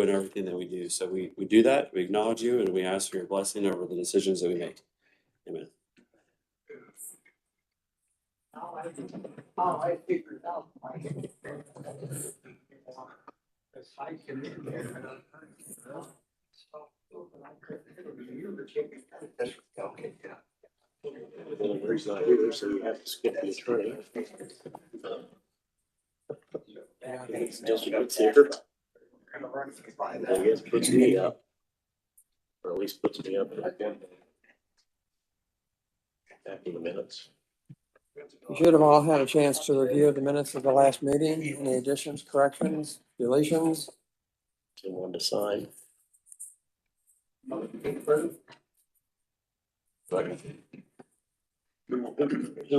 in everything that we do. So we do that, we acknowledge you, and we ask for your blessing over the decisions that we make. Amen. I figured out. Okay, yeah. He's not here, so you have to skip the attorney. It's here. I guess puts me up. Or at least puts me up back in the minutes. You should have all had a chance to review the minutes of the last meeting. Any additions, corrections, deletions? Someone to sign. Who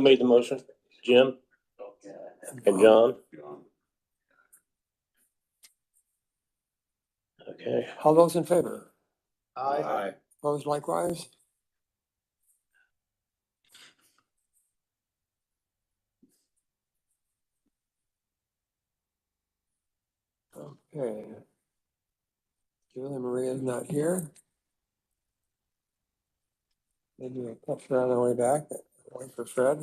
made the motion? Jim and John? Okay. All those in favor? Aye. Opposed likewise? Okay. Julie Maria is not here. Maybe a picture on the way back. Wait for Fred.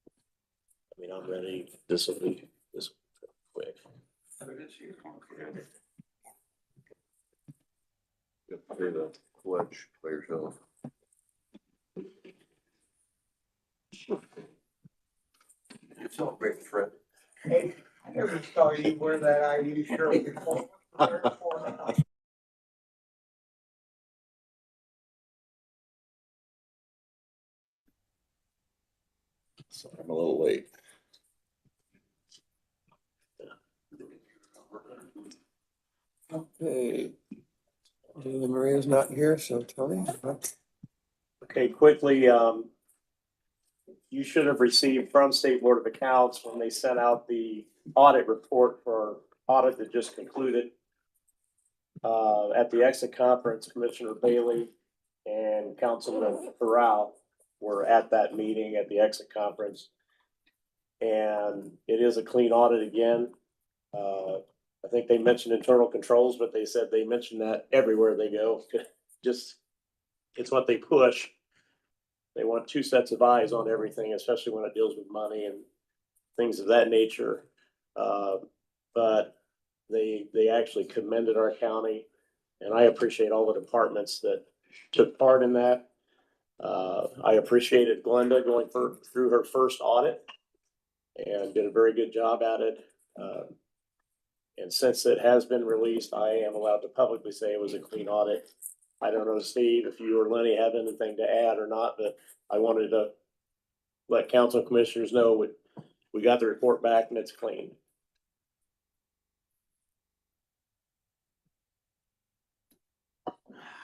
I mean, I'm ready. This will be quick. Pay the pledge by yourself. You celebrate, Fred. Hey, I never saw you wear that IU shirt before. So I'm a little late. Okay. Julie Maria's not here, so Tony. Okay, quickly, you should have received from State Board of Accounts when they sent out the audit report for audit that just concluded. At the exit conference, Commissioner Bailey and Councilman Corral were at that meeting at the exit conference. And it is a clean audit again. I think they mentioned internal controls, but they said they mention that everywhere they go. Just, it's what they push. They want two sets of eyes on everything, especially when it deals with money and things of that nature. But they actually commended our county, and I appreciate all the departments that took part in that. I appreciated Glenda going through her first audit and did a very good job at it. And since it has been released, I am allowed to publicly say it was a clean audit. I don't know, Steve, if you or Lenny have anything to add or not, but I wanted to let council commissioners know we got the report back and it's clean.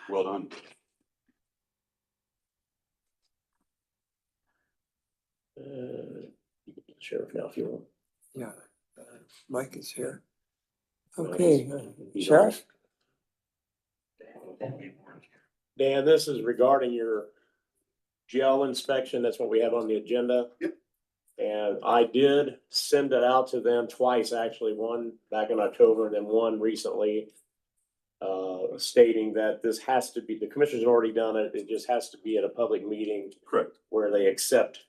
Well done. You can sheriff now if you want. Yeah, Mike is here. Okay, He's Sheriff? Dan, this is regarding your jail inspection. That's what we have on the agenda. Yep. And I did send it out to them twice, actually, one back in October and then one recently, stating that this has to be, the commissioner's already done it. It just has to be at a public meeting Correct. where they accept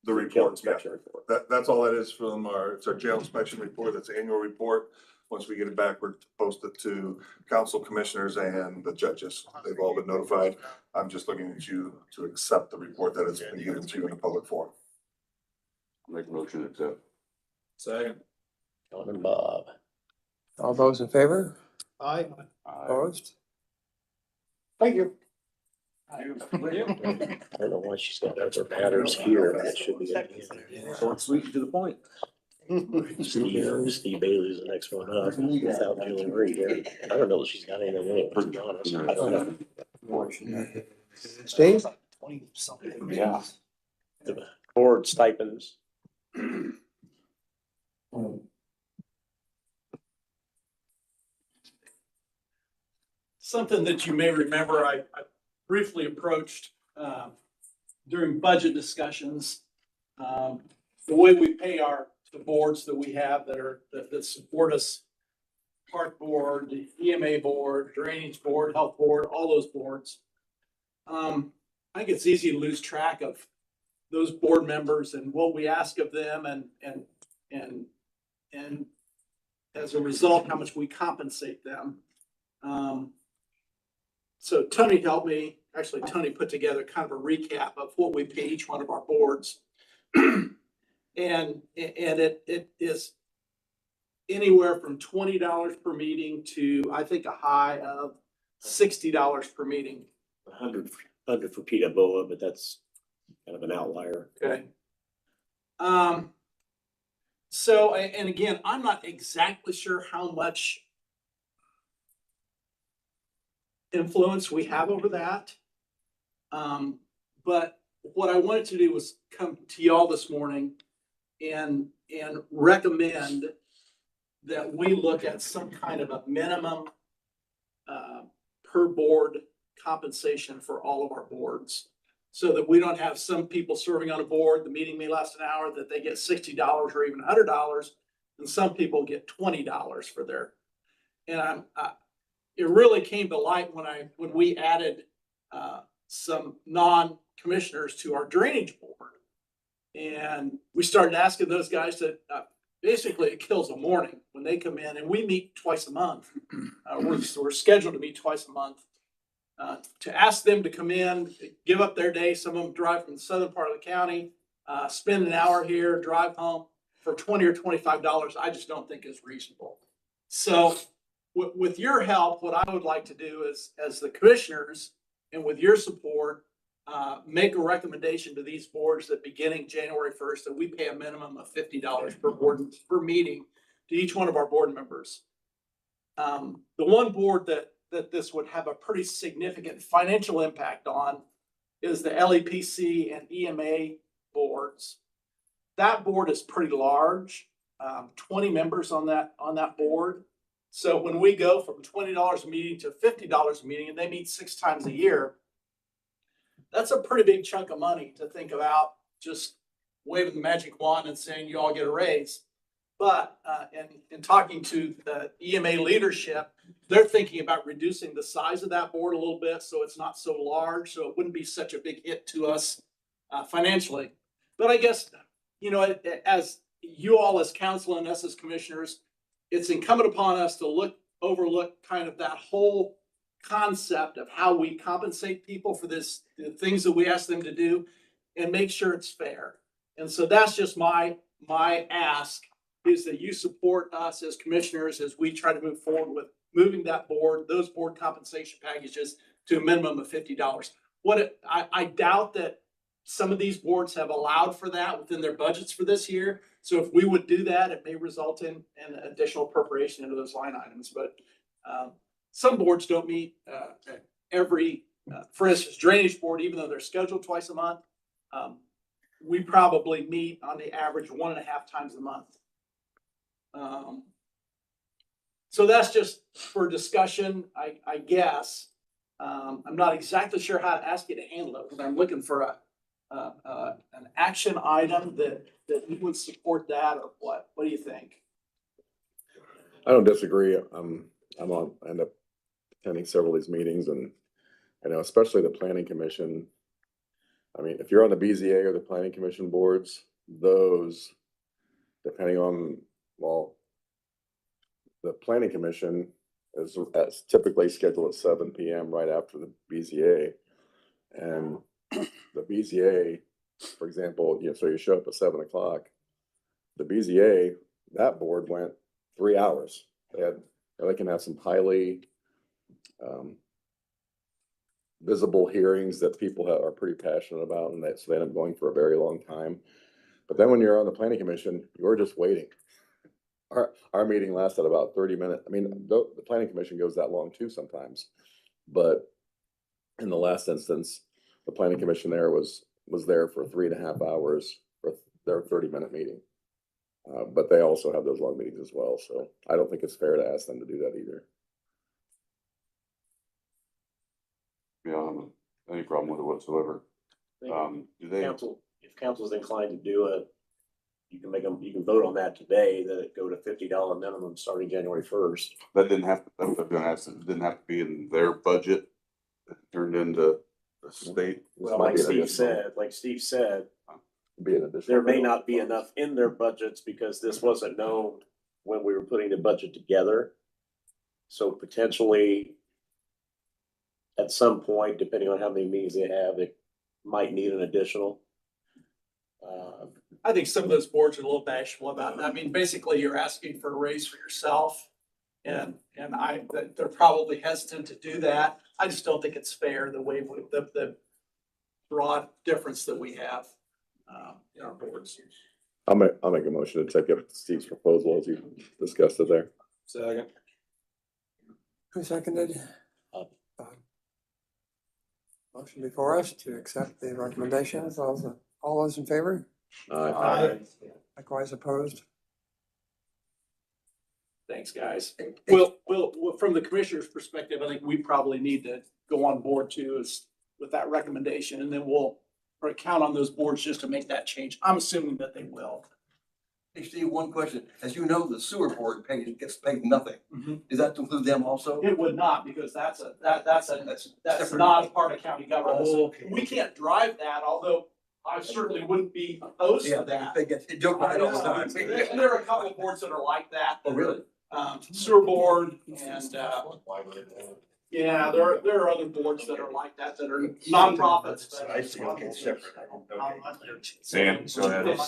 The jail report, yeah. inspection report. That's all that is from it's our jail inspection report. That's the annual report. Once we get it back, we're posted to council commissioners and the judges. They've all been notified. I'm just looking at you to accept the report that has been given to you in a public forum. Make a motion to accept. Second. John and Bob. All those in favor? Aye. Opposed? Thank you. I don't know why she's got other patterns here. It should be. So it's sweet to the point. Steve Bailey's the next one up without Julie Marie here. I don't know if she's got anything in it, to be honest. I don't know. Steve? Yeah. The board stipends. Something that you may remember, I briefly approached during budget discussions. The way we pay the boards that we have that support us park board, the EMA board, drainage board, health board, all those boards. I think it's easy to lose track of those board members and what we ask of them and as a result, how much we compensate them. So Tony helped me, actually Tony put together kind of a recap of what we pay each one of our boards. And it is anywhere from $20 per meeting to, I think, a high of $60 per meeting. 100 for PWOA, but that's kind of an outlier. Okay. So, and again, I'm not exactly sure how much influence we have over that. But what I wanted to do was come to y'all this morning and recommend that we look at some kind of a minimum per board compensation for all of our boards. So that we don't have some people serving on a board, the meeting may last an hour, that they get $60 or even $100, and some people get $20 for their. And it really came to light when we added some non-commissioners to our drainage board. And we started asking those guys to, basically it kills a morning when they come in, and we meet twice a month. We're scheduled to meet twice a month. To ask them to come in, give up their day. Some of them drive from the southern part of the county, spend an hour here, drive home for $20 or $25. I just don't think is reasonable. So with your help, what I would like to do is, as the commissioners and with your support, make a recommendation to these boards that beginning January 1st, that we pay a minimum of $50 per board per meeting to each one of our board members. The one board that this would have a pretty significant financial impact on is the LEPC and EMA boards. That board is pretty large, 20 members on that board. So when we go from $20 a meeting to $50 a meeting, and they meet 6 times a year, that's a pretty big chunk of money to think about just waving the magic wand and saying you all get a raise. But in talking to the EMA leadership, they're thinking about reducing the size of that board a little bit so it's not so large, so it wouldn't be such a big hit to us financially. But I guess, you know, as you all as council and us as commissioners, it's incumbent upon us to overlook kind of that whole concept of how we compensate people for the things that we ask them to do, and make sure it's fair. And so that's just my ask, is that you support us as commissioners as we try to move forward with moving those board compensation packages to a minimum of $50. I doubt that some of these boards have allowed for that within their budgets for this year. So if we would do that, it may result in an additional appropriation into those line items. But some boards don't meet for instance, drainage board, even though they're scheduled twice a month, we probably meet on the average 1.5 times a month. So that's just for discussion, I guess. I'm not exactly sure how to ask you to handle it, but I'm looking for an action item that you would support that, or what? What do you think? I don't disagree. I end up attending several of these meetings, and I know especially the planning commission. I mean, if you're on the BZA or the planning commission boards, those, depending on, well, the planning commission is typically scheduled at 7 p.m. right after the BZA. And the BZA, for example, so you show up at 7 o'clock. The BZA, that board went 3 hours. They can have some highly visible hearings that people are pretty passionate about, and so they end up going for a very long time. But then when you're on the planning commission, you're just waiting. Our meeting lasted about 30 minutes. I mean, the planning commission goes that long too sometimes. But in the last instance, the planning commission there was there for 3.5 hours for their 30-minute meeting. But they also have those long meetings as well. So I don't think it's fair to ask them to do that either. Yeah, I don't have any problem with it whatsoever. Do they? If council's inclined to do it, you can make them, you can vote on that today, that it go to $50 minimum starting January 1st. That didn't have to, that's what I was gonna ask, it didn't have to be in their budget, it turned into the state. Well, might like be an Steve said, Be an additional. there may not be enough in their budgets because this wasn't known when we were putting the budget together. So potentially at some point, depending on how many meetings they have, they might need an additional. I think some of those boards are a little bashful about it. I mean, basically, you're asking for a raise for yourself. And they're probably hesitant to do that. I just don't think it's fair the way the broad difference that we have in our boards. I'll make a motion to take up Steve's proposal as you discussed it there. Second. Who seconded? Motion before us to accept the recommendations. All those in favor? Likewise opposed? Thanks, guys. Well, from the commissioner's perspective, I think we probably need to go on board too is with that recommendation, and then we'll count on those boards just to make that change. I'm assuming that they will. Hey, Steve, one question. As you know, the sewer board gets paid nothing. Does that include them also? It would not, because that's Separate. not a part of county government. Oh, okay. We can't drive that, although I certainly wouldn't be opposed to that. They get, they joke about it all the time. There are a couple of boards that are like that. Oh, really? Sewer board and, yeah, there are other boards that are like that, that are nonprofits. But I see, okay, separate. Sam, go ahead.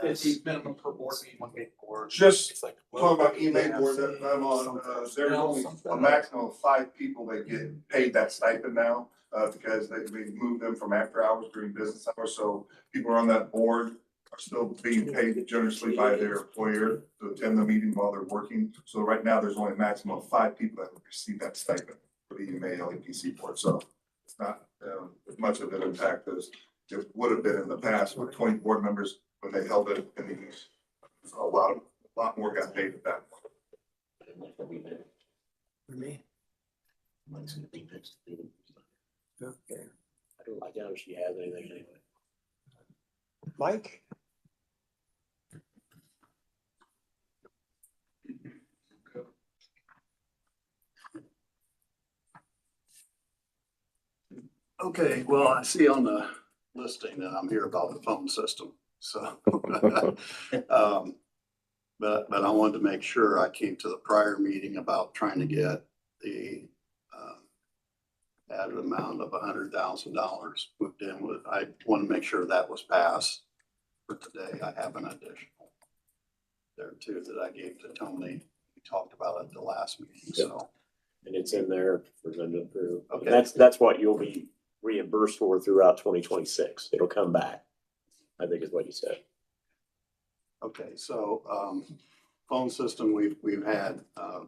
50 minimum per board meeting. Just talking about EMA board that I'm on, there's only a maximum of 5 people that get paid that stipend now. Because we moved them from after hours during business hours, so people are on that board are still being paid generously by their employer to attend the meeting while they're working. So right now, there's only a maximum of 5 people that receive that stipend for the EMA LEPC board, so it's not as much of an impact as it would have been in the past with 20 board members when they held it in the East. So a lot more got paid at that point. Me? Okay. I doubt if she has anything anyway. Mike? Okay, well, I see on the listing that I'm here about the phone system, so. But I wanted to make sure I came to the prior meeting about trying to get the added amount of $100,000 moved in with. I want to make sure that was passed for today. I have an additional there too that I gave to Tony. We talked about it at the last meeting, so. And it's in there for them to approve. Okay. That's what you'll be reimbursed for throughout 2026. It'll come back, I think is what you said. Okay, so phone system, we've had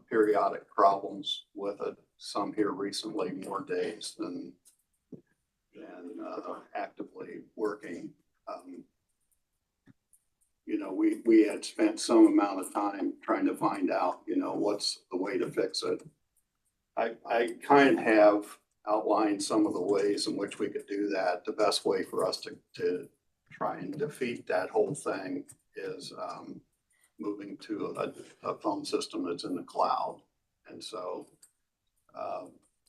periodic problems with it. Some here recently, more days than actively working. You know, we had spent some amount of time trying to find out, you know, what's the way to fix it. I kind of have outlined some of the ways in which we could do that. The best way for us to try and defeat that whole thing is moving to a phone system that's in the cloud. And so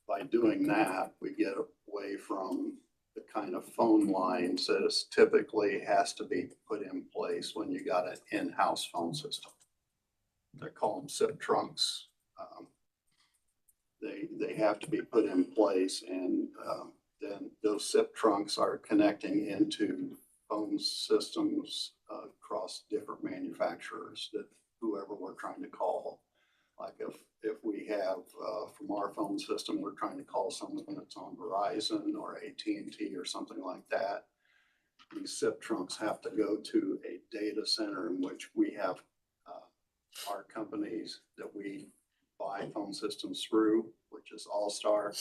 by doing that, we get away from the kind of phone lines that is typically has to be put in place when you got an in-house phone system. They call them SIP trunks. They have to be put in place, and then those SIP trunks are connecting into phone systems across different manufacturers that whoever we're trying to call. Like if we have from our phone system, we're trying to call someone that's on Verizon or AT&T or something like that. These SIP trunks have to go to a data center in which we have our companies that we buy phone systems through, which is All-Star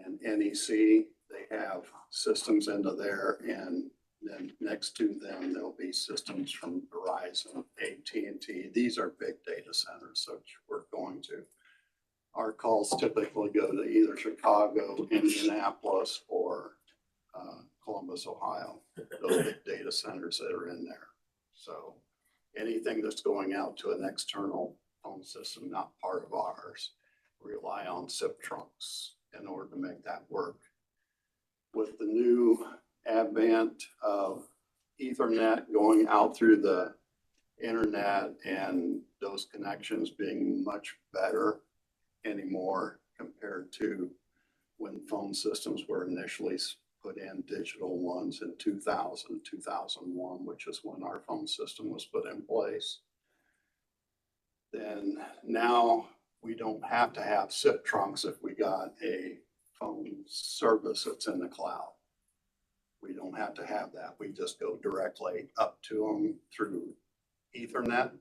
and NEC. They have systems into there, and then next to them, there'll be systems from Verizon, AT&T. These are big data centers, so we're going to. Our calls typically go to either Chicago, Indianapolis, or Columbus, Ohio. Those big data centers that are in there. So anything that's going out to an external phone system, not part of ours, rely on SIP trunks in order to make that work. With the new advent of Ethernet going out through the internet and those connections being much better anymore compared to when phone systems were initially put in, digital ones in 2000, 2001, which is when our phone system was put in place. Then now we don't have to have SIP trunks if we got a phone service that's in the cloud. We don't have to have that. We just go directly up to them through Ethernet,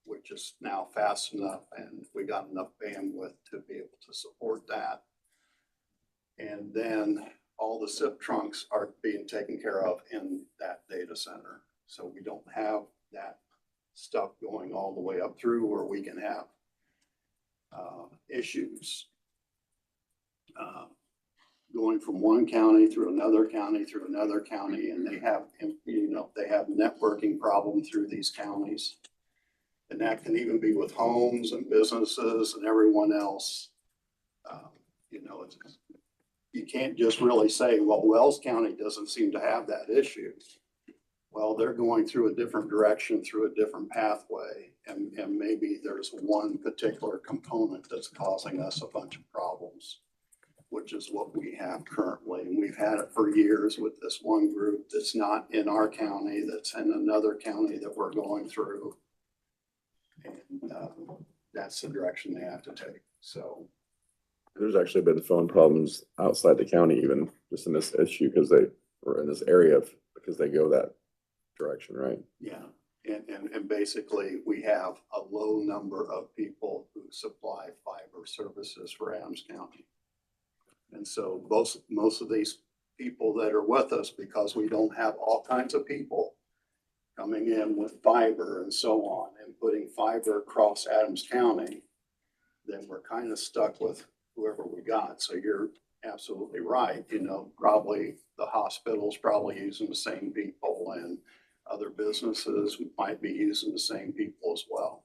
which is now fast enough, and we got enough bandwidth to be able to support that. And then all the SIP trunks are being taken care of in that data center. So we don't have that stuff going all the way up through where we can have issues going from one county through another county, and they have, they have networking problem through these counties. And that can even be with homes and businesses and everyone else. You can't just really say, well, Wells County doesn't seem to have that issue. Well, they're going through a different direction, through a different pathway, and maybe there's one particular component that's causing us a bunch of problems, which is what we have currently. And we've had it for years with this one group that's not in our county, that's in another county that we're going through. And that's the direction they have to take. So There's actually been phone problems outside the county, even just in this issue, because they were in this area because they go that direction, right? yeah, and basically we have a low number of people who supply fiber services for Adams County. And so most of these people that are with us, because we don't have all kinds of people coming in with fiber and so on and putting fiber across Adams County, then we're kind of stuck with whoever we got. So you're absolutely right. Probably the hospital's probably using the same people, and other businesses might be using the same people as well.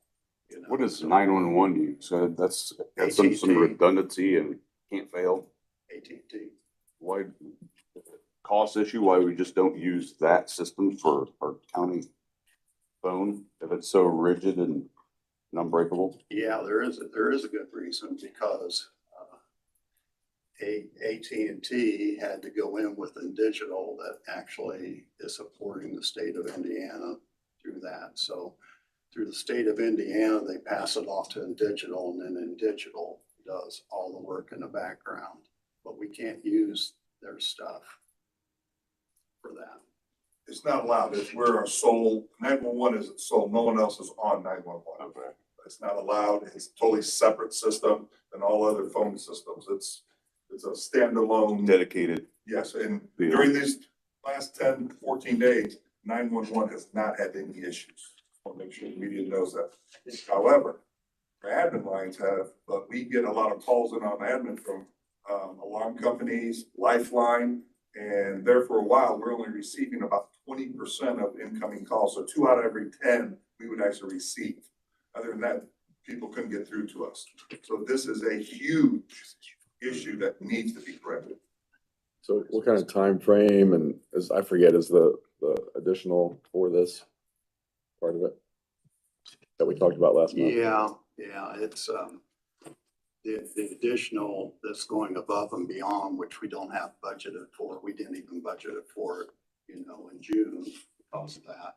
What does 911 use? So that's got some AT&T. redundancy and can't fail. AT&T. Why, cost issue, why we just don't use that system for our county phone if it's so rigid and unbreakable? Yeah, there is a good reason, because AT&T had to go in with a digital that actually is supporting the state of Indiana through that. So through the state of Indiana, they pass it off to InDigital, and then InDigital does all the work in the background. But we can't use their stuff for that. It's not allowed. We're our sole, 911 is sole, no one else is on 911. Okay. It's not allowed. It's a totally separate system than all other phone systems. It's a standalone. Dedicated. Yes, and Yeah. during these last 10, 14 days, 911 has not had any issues. I want to make sure the media knows that. However, our admin lines have, but we get a lot of calls in on admin from alarm companies, Lifeline, and there for a while, we're only receiving about 20% of incoming calls. So 2 out of every 10 we would actually receive. Other than that, people couldn't get through to us. So this is a huge issue that needs to be corrected. So what kind of time frame and is the additional for this part of it that we talked about last month? Yeah, it's the additional that's going above and beyond, which we don't have budgeted for. We didn't even budget it for it, in June because of that.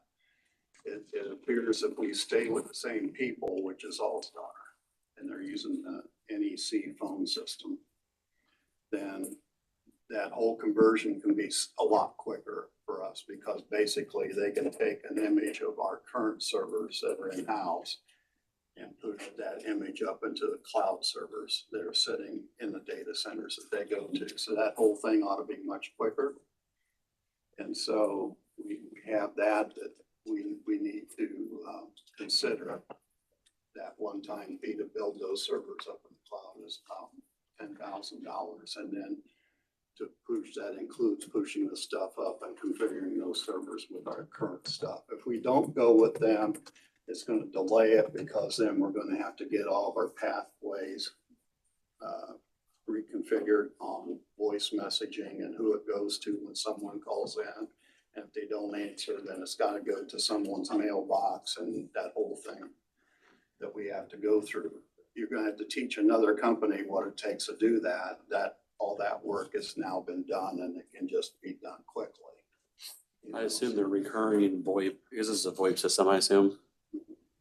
It appears if we stay with the same people, which is All-Star, and they're using the NEC phone system, then that whole conversion can be a lot quicker for us, because basically they can take an image of our current servers that are in-house and put that image up into the cloud servers that are sitting in the data centers that they go to. So that whole thing ought to be much quicker. And so we have that we need to consider. That one-time fee to build those servers up in the cloud is $10,000. And then to push, that includes pushing the stuff up and configuring those servers with our current stuff. If we don't go with them, it's gonna delay it because then we're gonna have to get all of our pathways reconfigured on voice messaging and who it goes to when someone calls in. And if they don't answer, then it's gotta go to someone's mailbox and that whole thing that we have to go through. You're gonna have to teach another company what it takes to do that. All that work has now been done and it can just be done quickly. You I know, assume the recurring VoIP, because this is a VoIP system, I assume.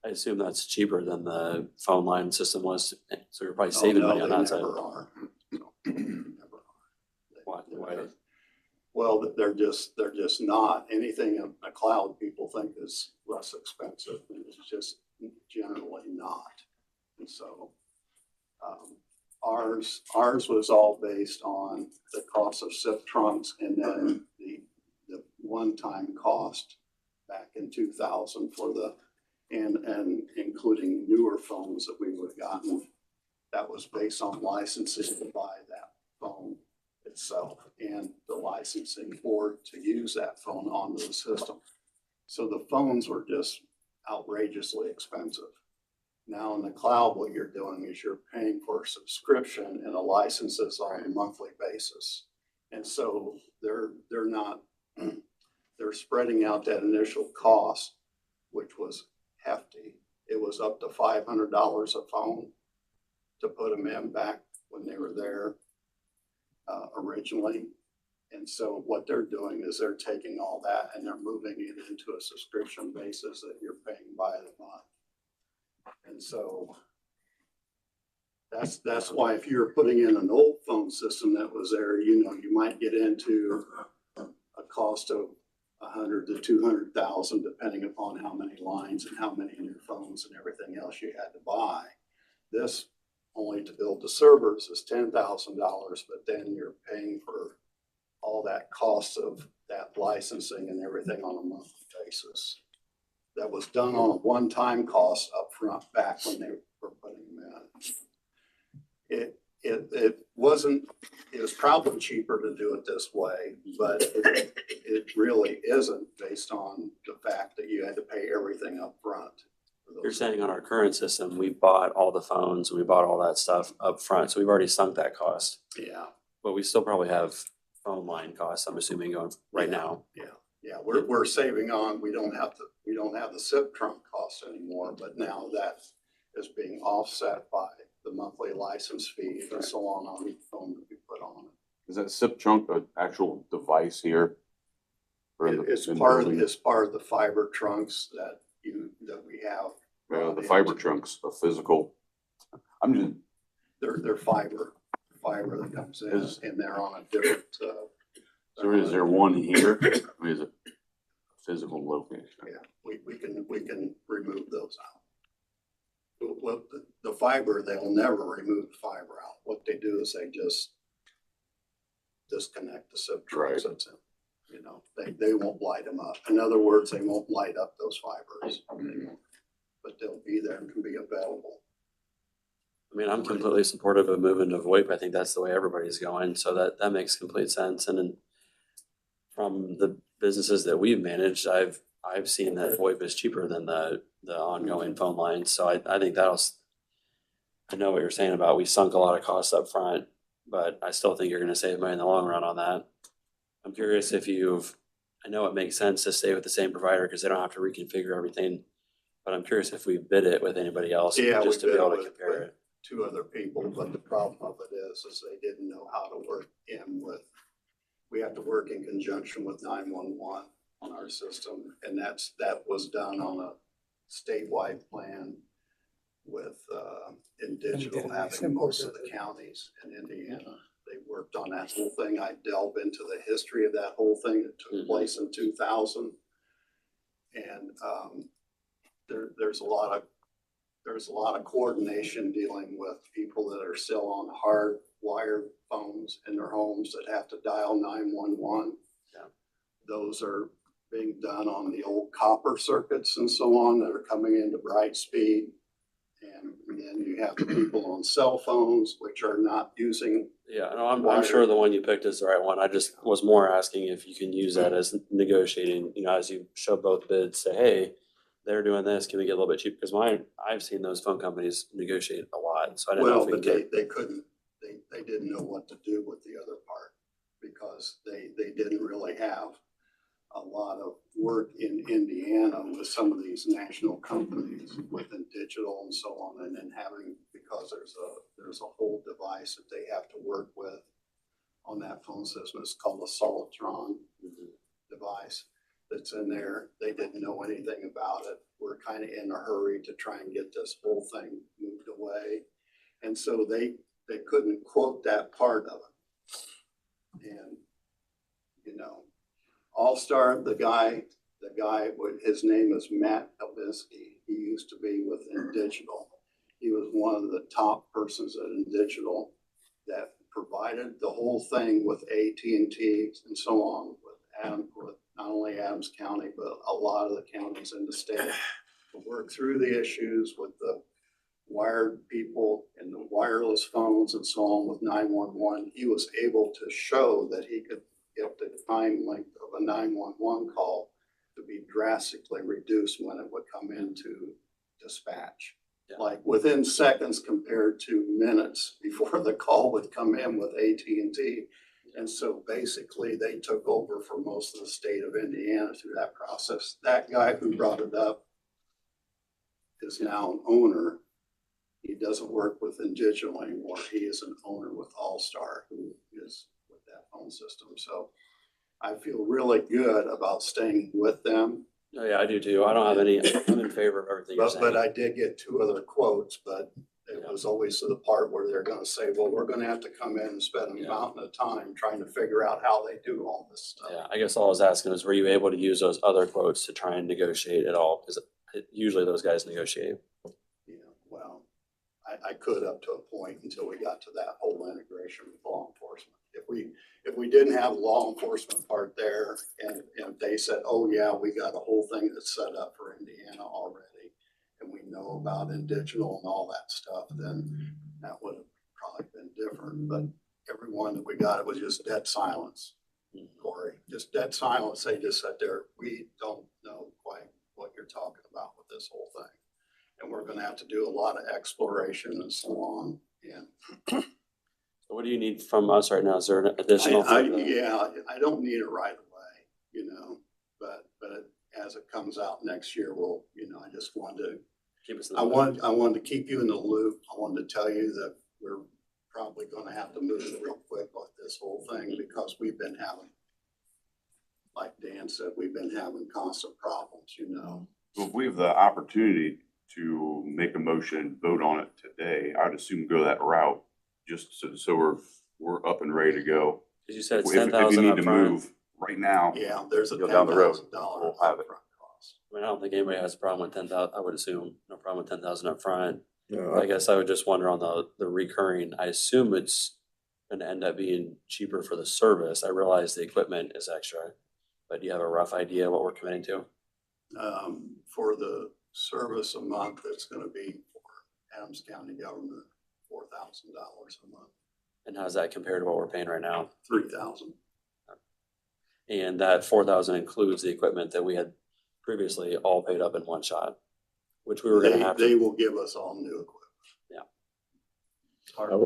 I assume that's cheaper than the phone line system was, so you're probably saving Oh, no, money on they that side. never are. No, never are. Why? Well, they're just not. Anything in the cloud people think is less expensive, and it's just generally not. And so, ours was all based on the cost of SIP trunks and then the one-time cost back in 2000 for and including newer phones that we would have gotten. That was based on licensing to buy that phone itself and the licensing to use that phone on the system. So the phones were just outrageously expensive. Now in the cloud, what you're doing is you're paying for a subscription and the licenses on a monthly basis. And so they're spreading out that initial cost, which was hefty. It was up to $500 a phone to put them in back when they were there originally. And so what they're doing is they're taking all that and they're moving it into a subscription basis that you're paying by the month. And so that's why if you're putting in an old phone system that was there, you know, you might get into a cost of 100 to 200,000, depending upon how many lines and how many new phones and everything else you had to buy. This only to build the servers is $10,000, but then you're paying for all that cost of that licensing and everything on a monthly basis. That was done on a one-time cost up front back when they were putting them in. It was probably cheaper to do it this way, but it really isn't based on the fact that you had to pay everything up front. You're saying on our current system, we bought all the phones, we bought all that stuff up front, so we've already sunk that cost. Yeah, But we still probably have phone line costs, I'm assuming, going right now. yeah, we're saving on, we don't have the SIP trunk costs anymore, but now that is being offset by the monthly license fee and so on each phone that we put on it. Is that SIP trunk an actual device here? Or in the- It's in the part building? of the fiber trunks that we have. The fiber trunks, a physical. I'm just, They're fiber that comes in and they're on a different, so is there one here? I mean, is it physical location? yeah, we can remove those out. Well, the fiber, they'll never remove the fiber out. What they do is they just disconnect the SIP trunks. Right. That's it. You know, they won't light them up. In other words, they won't light up those fibers. But they'll be there and can be available. I mean, I'm completely supportive of moving to VoIP. I think that's the way everybody's going, so that makes complete sense. And then from the businesses that we've managed, I've seen that VoIP is cheaper than the ongoing phone lines. So I think I know what you're saying about we sunk a lot of costs up front, but I still think you're gonna save money in the long run on that. I'm curious if I know it makes sense to stay with the same provider because they don't have to reconfigure everything. But I'm curious if we bid it with anybody else, Yeah, just to we be bid able to with- compare it. 2 other people, but the problem of it is they didn't know how to work we have to work in conjunction with 911 on our system. And that was done on a statewide plan with, in digital having most of the counties in Indiana. They worked on that whole thing. I delve into the history of that whole thing that took place in 2000. And, there's a lot of coordination dealing with people that are still on hardwired phones in their homes that have to dial 911. Yeah. Those are being done on the old copper circuits and so on that are coming into Brightspeed. And then you have people on cell phones, which are not using. Yeah, no, I'm sure the one you picked is the right one. I just was more asking if you can use that as negotiating, as you show both bids, say, hey, they're doing this, can we get a little bit cheaper? Because I've seen those phone companies negotiate a lot, so I didn't know Well, if we but can get. they couldn't, they didn't know what to do with the other part because they didn't really have a lot of work in Indiana with some of these national companies within digital and so on. And then because there's a whole device that they have to work with on that phone system. It's called a Solitron device that's in there. They didn't know anything about it. We're kind of in a hurry to try and get this whole thing moved away. And so they couldn't quote that part of it. And, All-Star, the guy, his name is Matt Kavinsky. He used to be within Digital. He was one of the top persons in Digital that provided the whole thing with AT&T and so on with not only Adams County, but a lot of the counties in the state to work through the issues with the wired people and the wireless phones and so on with 911. He was able to show that he could get the time length of a 911 call to be drastically reduced when it would come into dispatch. Yeah. Like within seconds compared to minutes before the call would come in with AT&T. And so basically they took over for most of the state of Indiana through that process. That guy who brought it up is now an owner. He doesn't work within Digital anymore. He is an owner with All-Star who is with that phone system. So I feel really good about staying with them. Oh, yeah, I do too. I don't have any, I'm in favor of everything you're saying. But I did get 2 other quotes, but it was always to the part where they're gonna say, well, we're gonna have to come in and spend a mountain of time trying to figure out how they do all this stuff. Yeah, I guess all I was asking is, were you able to use those other quotes to try and negotiate at all? Because usually those guys negotiate. Yeah, well, I could up to a point until we got to that whole integration with law enforcement. If we didn't have law enforcement part there and they said, oh yeah, we got a whole thing that's set up for Indiana already, and we know about in Digital and all that stuff, then that would have probably been different. But everyone that we got, it was just dead silence, Corey, just dead silence. They just sat there, we don't know quite what you're talking about with this whole thing. And we're gonna have to do a lot of exploration and so on. And So what do you need from us right now? Is there an additional? I don't need it right away, but as it comes out next year, I just wanted to, Keep us. I wanted to keep you in the loop. I wanted to tell you that we're probably gonna have to move real quick with this whole thing because we've been having, like Dan said, we've been having constant problems, So if we have the opportunity to make a motion and vote on it today, I'd assume go that route, just so we're up and ready to go. Cause you said it's If 10,000 you up need to front. move right now, Yeah, there's a Go down the road. $10,000 We'll have it. upfront cost. I mean, I don't think anybody has a problem with 10,000. I would assume no problem with 10,000 up front. Yeah, I guess I would just wonder on the recurring, I assume it's gonna end up being cheaper for the service. I realize the equipment is extra, but do you have a rough idea what we're committing to? For the service a month, it's gonna be for Adams County government, $4,000 a month, And how's that compared to what we're paying right now? 3,000. And that 4,000 includes the equipment that we had previously all paid up in one shot, which we were gonna have They to. will give us all new equipment. Yeah. Part of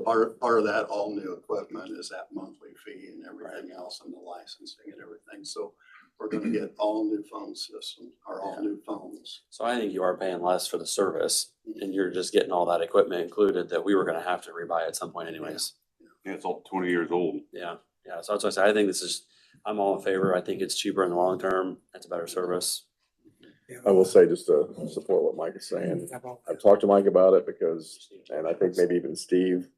that all new equipment is that monthly fee and everything else and the licensing and everything. So we're gonna get all new phone systems or all new phones. So I think you are paying less for the service and you're just getting all that equipment included that we were gonna have to rebuy at some point anyways. yeah, it's all 20 years old. Yeah, yeah. So that's why I say, I think I'm all in favor. I think it's cheaper in the long term. It's a better service. I will say, just to support what Mike is saying, I've talked to Mike about it because, and I think maybe even Steve.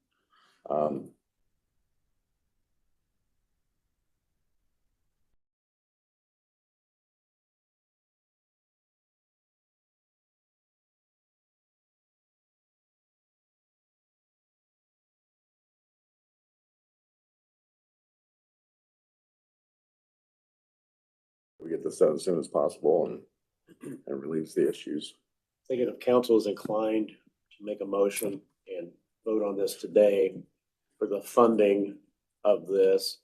We get this done as soon as possible and relieves the issues. Thinking if council is inclined to make a motion and vote on this today for the funding of this.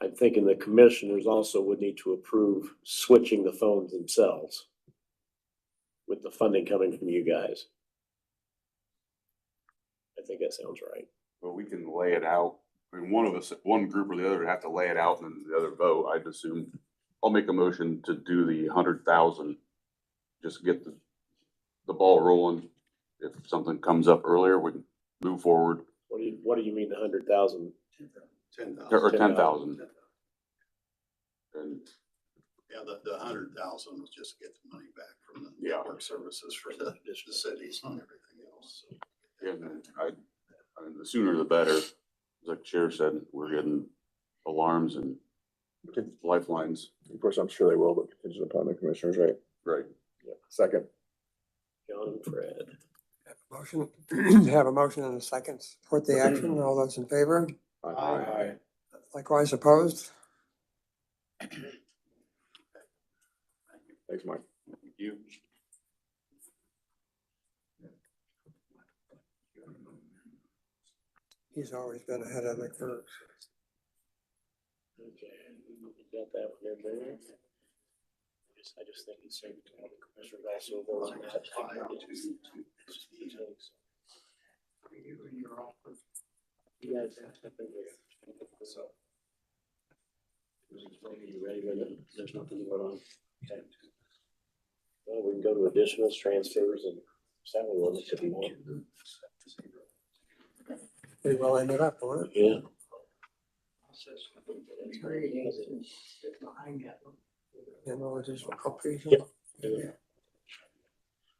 I'm thinking the commissioners also would need to approve switching the phones themselves with the funding coming from you guys. I think that sounds right. But we can lay it out. I mean, one of us, one group or the other would have to lay it out and then the other vote, I'd assume. I'll make a motion to do the 100,000. Just get the ball rolling. If something comes up earlier, we can move forward. What do you mean 100,000? 10,000. Or 10,000. And Yeah, the 100,000 was just to get the money back from the Yeah. network services for the cities and everything else. So, and I mean, the sooner the better. Like the Chair said, we're getting alarms and lifelines. Of course, I'm sure they will, but contingent upon the commissioners, right? Right. Second. John and Fred. Motion, have a motion and a second. Support the action. All those in favor? Aye. Likewise opposed? Thanks, Mike. Thank you. He's always been ahead of the curve. Okay, got that one in there. I just think it's safe to have the commissioners also vote on that. You guys have to think of so. You ready with it? There's nothing to vote on. Okay. Well, we can go to additionals, transfers, and salary orders if you want. Pretty well ended up, wasn't it? Yeah. And all additional appropriation. Yep.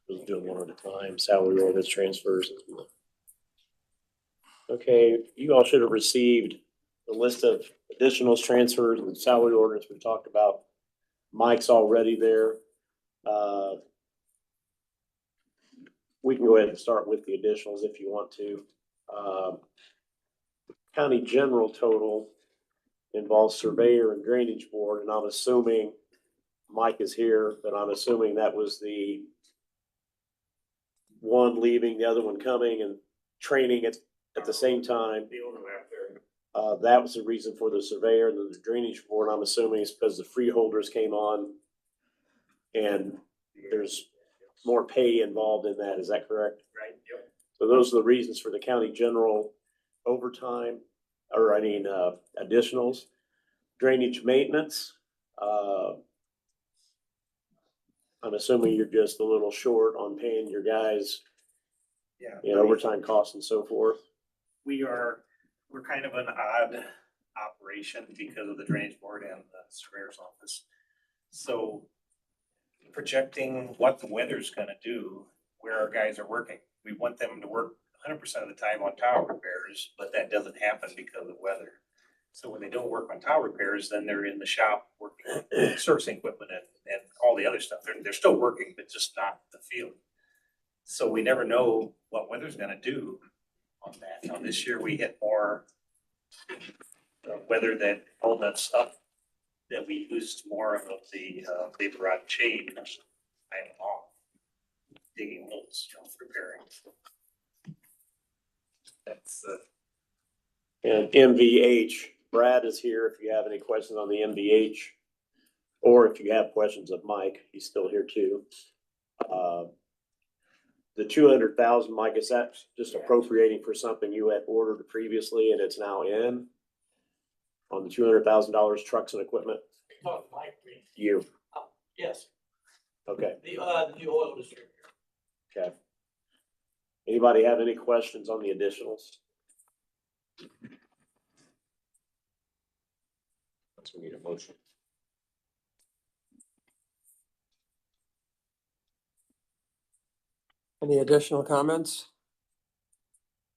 We'll do them one at a time, salary orders, transfers. Okay, you all should have received the list of additionals, transfers, and salary orders we talked about. Mike's already there. We can go ahead and start with the additionals if you want to. County general total involves surveyor and drainage board, and I'm assuming Mike is here, but I'm assuming that was the one leaving, the other one coming and training at the same time. That was the reason for the surveyor and the drainage board. I'm assuming is because the freeholders came on and there's more pay involved in that. Is that correct? Right, yep. So those are the reasons for the county general overtime, or additionals. Drainage maintenance. I'm assuming you're just a little short on paying your guys, Yeah. overtime costs and so forth. We're kind of an odd operation because of the drainage board and the surveyor's office. So projecting what the weather's gonna do, where our guys are working, we want them to work 100% of the time on tower repairs, but that doesn't happen because of weather. So when they don't work on tower repairs, then they're in the shop working on servicing equipment and all the other stuff. They're still working, but just not the field. So we never know what weather's gonna do on that. Now, this year we hit more weather that all that stuff that we used more of the paper rod chain I am off digging holes, repairing. That's And MVH, Brad is here if you have any questions on the MVH. Or if you have questions of Mike, he's still here too. The 200,000, Mike, is that just appropriating for something you had ordered previously and it's now in? On the $200,000 trucks and equipment? Oh, Mike, me. You, Yes, okay, the oil distributor. okay. Anybody have any questions on the additionals? We need a motion. Any additional comments?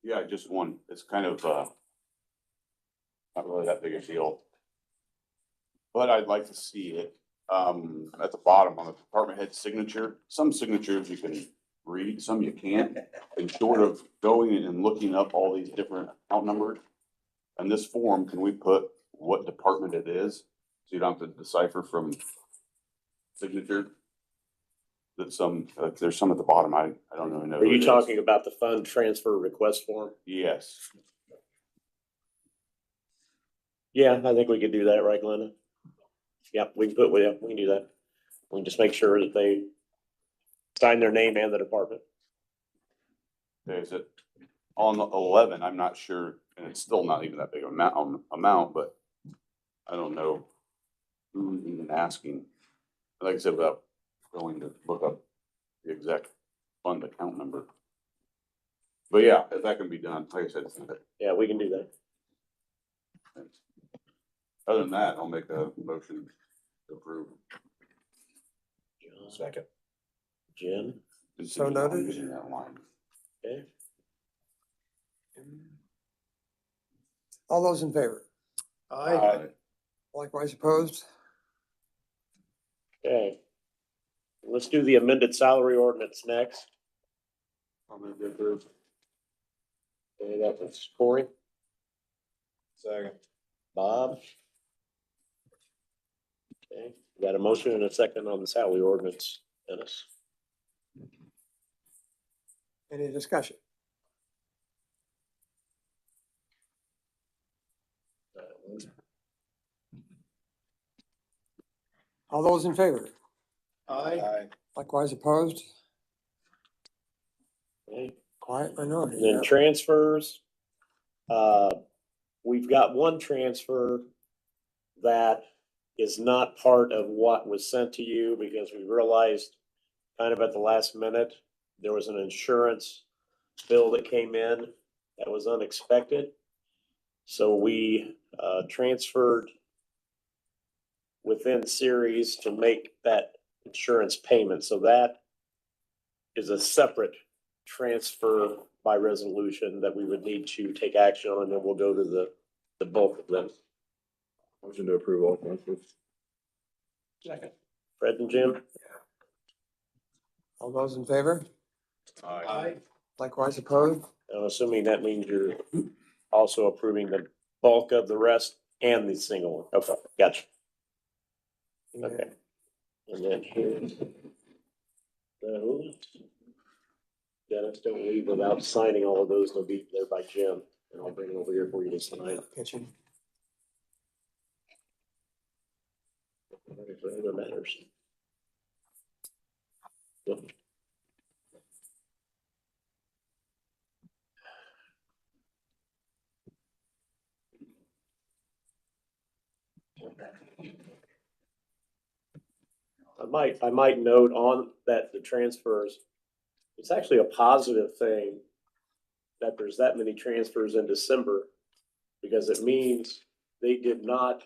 Yeah, just one. It's kind of, not really that big a deal. But I'd like to see it, at the bottom on the department head signature. Some signatures you can read, some you can't. And short of going and looking up all these different account numbers. In this form, can we put what department it is? So you don't have to decipher from signature. that some, like, there's some at the bottom, I don't really know. Are who you it is. talking about the fund transfer request form? Yes, Yeah, I think we could do that, right, Glenda? Yeah, we can do that. We can just make sure that they sign their name and the department. is it on 11? I'm not sure, and it's still not even that big of amount, but I don't know who's even asking. Like I said, without going to look up the exact fund account number. But yeah, if that can be done, like I said, it's not. Yeah, we can do that. Other than that, I'll make a motion to approve. Second. Jen, So noted. Using that line. okay? All those in favor? Aye. Likewise opposed? Okay. Let's do the amended salary ordinance next. I'll move to approve. Okay, that was Corey, Second. Bob. Okay, we got a motion and a second on the salary ordinance, Dennis. Any discussion? All those in favor? Aye. Likewise opposed? Okay, Quiet minority. and then yeah. transfers. We've got one transfer that is not part of what was sent to you because we realized kind of at the last minute, there was an insurance bill that came in that was unexpected. So we transferred within series to make that insurance payment. So that is a separate transfer by resolution that we would need to take action on, and then we'll go to the bulk of them. Motion to approve all transfers. Second. Fred and Jim? All those in favor? Aye. Likewise opposed? I'm assuming that means you're also approving the bulk of the rest and the single one. Okay, gotcha. Okay. And then here's those. Dennis, don't leave without signing all of those. They'll be there by Jim, and I'll bring them over here for you to sign. Kitchen. If it ever matters. Yep. I might note on that the transfers, it's actually a positive thing that there's that many transfers in December, because it means they did not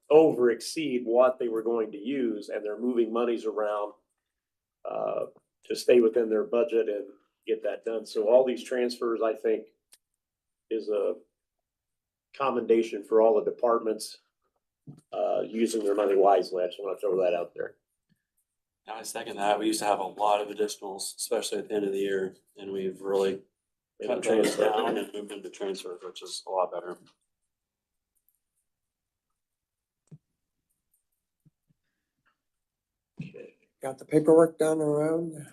over exceed what they were going to use, and they're moving monies around to stay within their budget and get that done. So all these transfers, I think, is a commendation for all the departments using their money wisely. I just want to throw that out there. I second that. We used to have a lot of additionals, especially at the end of the year, and we've really cut those down and moved into transfers, which is a lot better. Okay. Got the paperwork done around?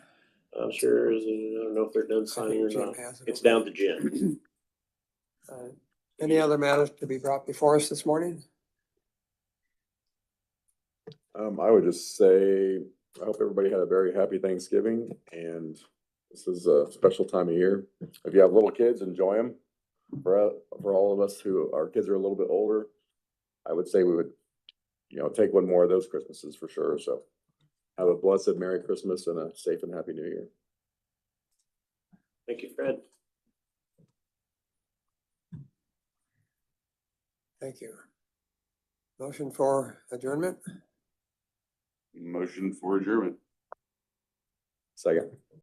I'm sure, I don't know if they're done signing or Jim not. has it. It's down to Jen. Any other matters to be brought before us this morning? I would just say, I hope everybody had a very happy Thanksgiving, and this is a special time of year. If you have little kids, enjoy them. For all of us who, our kids are a little bit older, I would say we would, take one more of those Christmases for sure. So have a blessed Merry Christmas and a safe and happy New Year. Thank you, Fred. Thank you. Motion for adjournment? Motion for adjournment. Second.